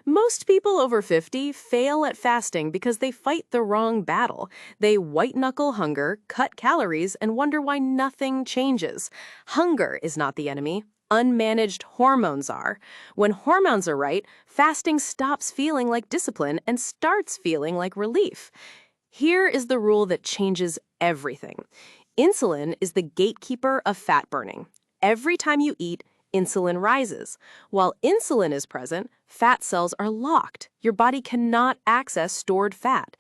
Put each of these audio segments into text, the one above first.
Most people over 50 fail at fasting because they fight the wrong battle. They white-knuckle hunger, cut calories, and wonder why nothing changes. Hunger is not the enemy. Unmanaged hormones are. When hormones are right, fasting stops feeling like discipline and starts feeling like relief. Here is the rule that changes everything. Insulin is the gatekeeper of fat burning. Every time you eat, insulin rises. While insulin is present, fat cells are locked. Your body cannot access stored fat.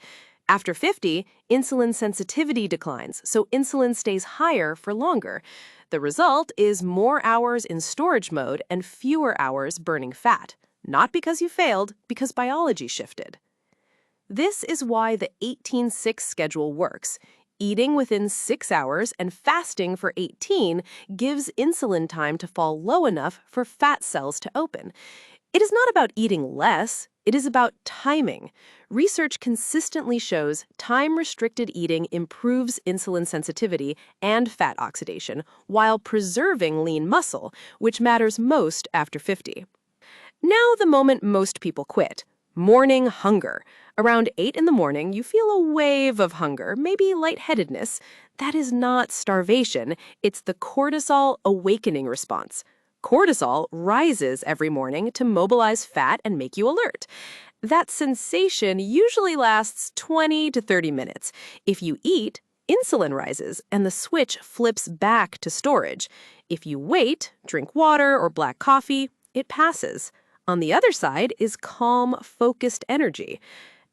After 50, insulin sensitivity declines, so insulin stays higher for longer. The result is more hours in storage mode and fewer hours burning fat. Not because you failed, because biology shifted. This is why the 18-6 schedule works. Eating within 6 hours and fasting for 18 gives insulin time to fall low enough for fat cells to open. It is not about eating less, it is about timing. Research consistently shows time-restricted eating improves insulin sensitivity and fat oxidation while preserving lean muscle, which matters most after 50. Now the moment most people quit. Morning hunger. Around 8 in the morning, you feel a wave of hunger, maybe lightheadedness. That is not starvation. It's the cortisol awakening response. Cortisol rises every morning to mobilize fat and make you alert. That sensation usually lasts 20 to 30 minutes. If you eat, insulin rises and the switch flips back to storage. If you wait, drink water or black coffee, it passes. On the other side is calm, focused energy.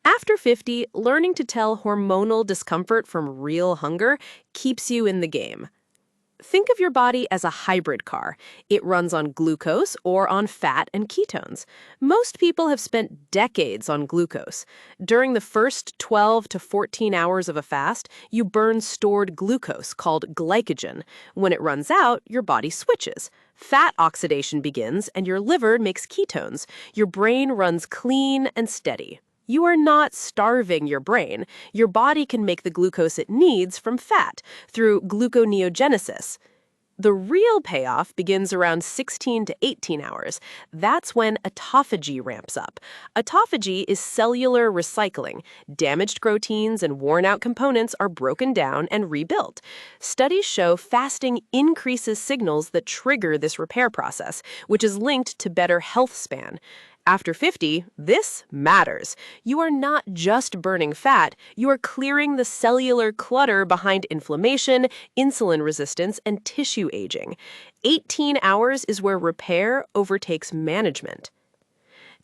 After 50, learning to tell hormonal discomfort from real hunger keeps you in the game. Think of your body as a hybrid car. It runs on glucose or on fat and ketones. Most people have spent decades on glucose. During the first 12 to 14 hours of a fast, you burn stored glucose called glycogen. When it runs out, your body switches. Fat oxidation begins and your liver makes ketones. Your brain runs clean and steady. You are not starving your brain. Your body can make the glucose it needs from fat through gluconeogenesis. The real payoff begins around 16 to 18 hours. That's when autophagy ramps up. Autophagy is cellular recycling. Damaged proteins and worn-out components are broken down and rebuilt. Studies show fasting increases signals that trigger this repair process, which is linked to better health span. After 50, this matters. You are not just burning fat, you are clearing the cellular clutter behind inflammation, insulin resistance, and tissue aging. 18 hours is where repair overtakes management.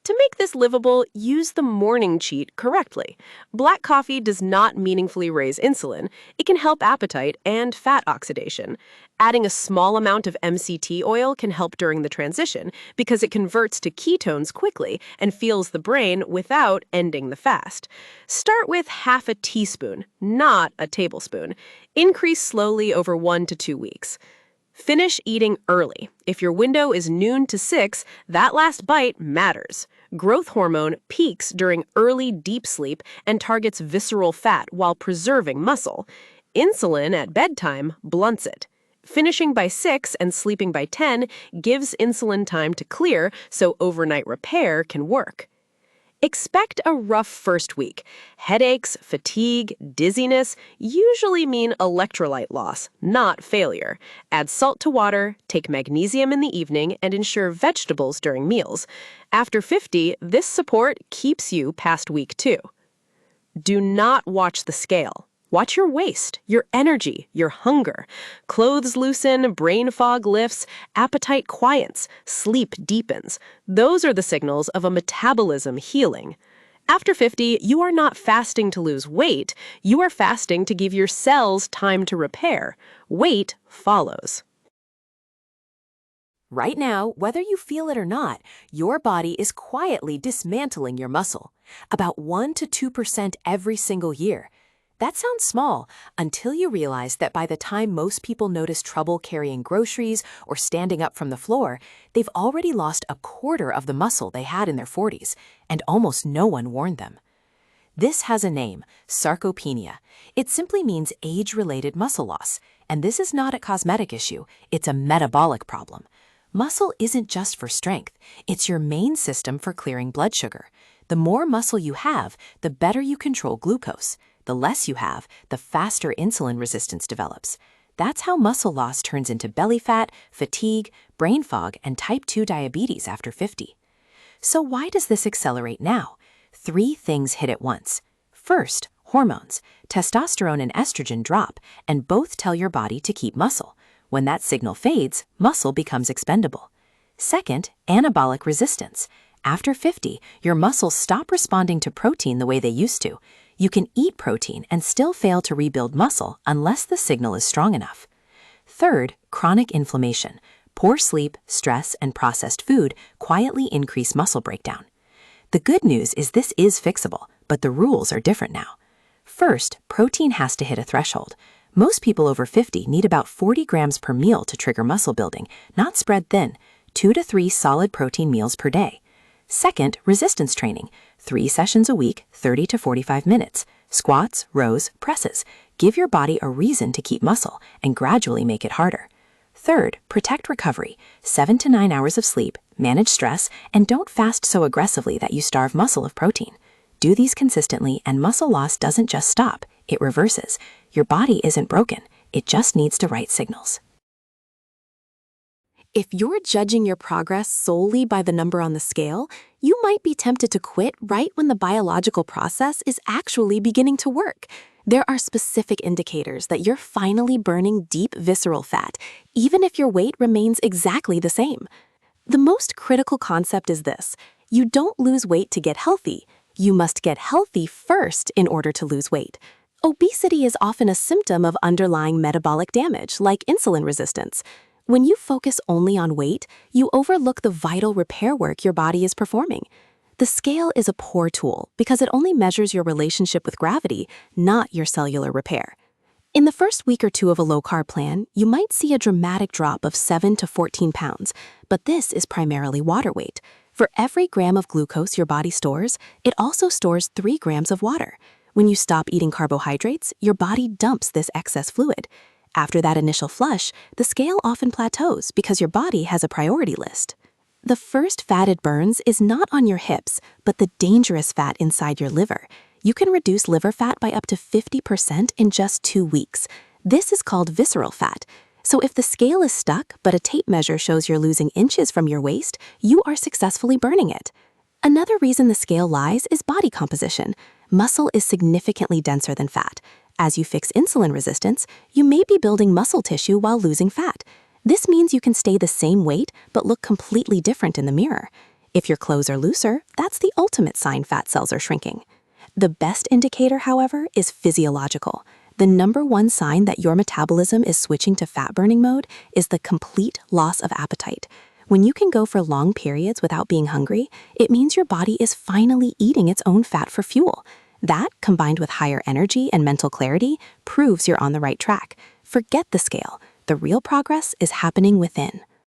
To make this livable, use the morning cheat correctly. Black coffee does not meaningfully raise insulin. It can help appetite and fat oxidation. Adding a small amount of MCT oil can help during the transition because it converts to ketones quickly and fuels the brain without ending the fast. Start with half a teaspoon, not a tablespoon. Increase slowly over 1 to 2 weeks. Finish eating early. If your window is noon to 6, that last bite matters. Growth hormone peaks during early deep sleep and targets visceral fat while preserving muscle. Insulin at bedtime blunts it. Finishing by 6 and sleeping by 10 gives insulin time to clear so overnight repair can work. Expect a rough first week. Headaches, fatigue, dizziness usually mean electrolyte loss, not failure. Add salt to water, take magnesium in the evening, and ensure vegetables during meals. After 50, this support keeps you past week 2. Do not watch the scale. Watch your waist, your energy, your hunger. Clothes loosen, brain fog lifts, appetite quiets, sleep deepens. Those are the signals of a metabolism healing. After 50, you are not fasting to lose weight. You are fasting to give your cells time to repair. Weight follows. Right now, whether you feel it or not, your body is quietly dismantling your muscle. About 1 to 2% every single year. That sounds small until you realize that by the time most people notice trouble carrying groceries or standing up from the floor, they've already lost a quarter of the muscle they had in their 40s, and almost no one warned them. This has a name, sarcopenia. It simply means age-related muscle loss, and this is not a cosmetic issue, it's a metabolic problem. Muscle isn't just for strength, it's your main system for clearing blood sugar. The more muscle you have, the better you control glucose. The less you have, the faster insulin resistance develops. That's how muscle loss turns into belly fat, fatigue, brain fog, and type 2 diabetes after 50. So why does this accelerate now? 3 things hit at once. First, hormones. Testosterone and estrogen drop, and both tell your body to keep muscle. When that signal fades, muscle becomes expendable. Second, anabolic resistance. After 50, your muscles stop responding to protein the way they used to. You can eat protein and still fail to rebuild muscle unless the signal is strong enough. Third, chronic inflammation. Poor sleep, stress, and processed food quietly increase muscle breakdown. The good news is this is fixable, but the rules are different now. First, protein has to hit a threshold. Most people over 50 need about 40 grams per meal to trigger muscle building, not spread thin, 2 to 3 solid protein meals per day. Second, resistance training, 3 sessions a week, 30 to 45 minutes. Squats, rows, presses. Give your body a reason to keep muscle and gradually make it harder. Third, protect recovery, 7 to 9 hours of sleep, manage stress, and don't fast so aggressively that you starve muscle of protein. Do these consistently and muscle loss doesn't just stop, it reverses. Your body isn't broken, it just needs the right signals. If you're judging your progress solely by the number on the scale, you might be tempted to quit right when the biological process is actually beginning to work. There are specific indicators that you're finally burning deep visceral fat, even if your weight remains exactly the same. The most critical concept is this: you don't lose weight to get healthy. You must get healthy first in order to lose weight. Obesity is often a symptom of underlying metabolic damage, like insulin resistance. When you focus only on weight, you overlook the vital repair work your body is performing. The scale is a poor tool because it only measures your relationship with gravity, not your cellular repair. In the first week or 2 of a low-carb plan, you might see a dramatic drop of 7 to 14 pounds, but this is primarily water weight. For every gram of glucose your body stores, it also stores 3 grams of water. When you stop eating carbohydrates, your body dumps this excess fluid. After that initial flush, the scale often plateaus because your body has a priority list. The first fat it burns is not on your hips, but the dangerous fat inside your liver. You can reduce liver fat by up to 50% in just 2 weeks. This is called visceral fat. So if the scale is stuck, but a tape measure shows you're losing inches from your waist, you are successfully burning it. Another reason the scale lies is body composition. Muscle is significantly denser than fat. As you fix insulin resistance, you may be building muscle tissue while losing fat. This means you can stay the same weight but look completely different in the mirror. If your clothes are looser, that's the ultimate sign fat cells are shrinking. The best indicator, however, is physiological. The number 1 sign that your metabolism is switching to fat-burning mode is the complete loss of appetite. When you can go for long periods without being hungry, it means your body is finally eating its own fat for fuel. That, combined with higher energy and mental clarity, proves you're on the right track. Forget the scale. The real progress is happening within.